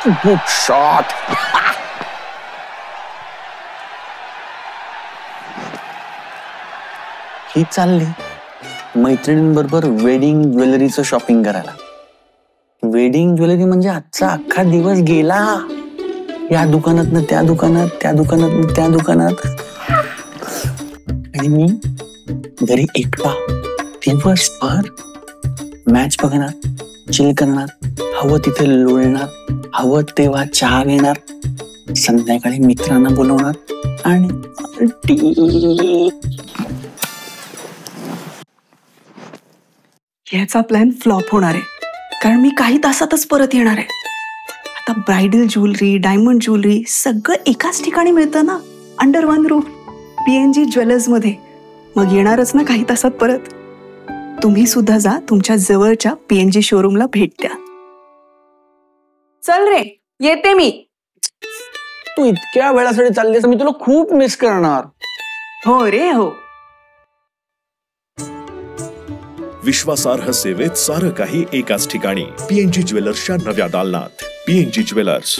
Good shot. ही चालली मैत्रिणींबरोबर wedding ज्वेलरीचं shopping करायला. वेडिंग ज्वेलरी म्हणजे आजचा अख्खा दिवस गेला. या दुकानात त्या दुकानात, त्या दुकानात त्या दुकानात, आणि मी घरी एकटा दिवसभर मॅच बघणार, चिल करणार, हवं तिथे लोळणार, हवं तेव्हा चहा घेणार, संध्याकाळी मित्रांना बोलवणार आणि याचा प्लॅन फ्लॉप होणार आहे, कारण मी काही तासातच परत येणार आहे. आता ब्रायडल ज्वेलरी, डायमंड ज्वेलरी सगळं एकाच ठिकाणी मिळतं ना, under one roof, PNG jewellers मध्ये. मग येणारच ना काही तासात परत. तुम्ही सुद्धा जा तुमच्या जवळच्या PNG शोरूमला भेट द्या. चल रे, येते मी. तू इतक्या वेळासाठी चाललीस, मी तुला खूप मिस करणार. हो रे हो. विश्वासार्ह सेवेत सारं काही एकाच ठिकाणी. PNG ज्वेलर्सच्या नव्या दालनात. PNG jewellers.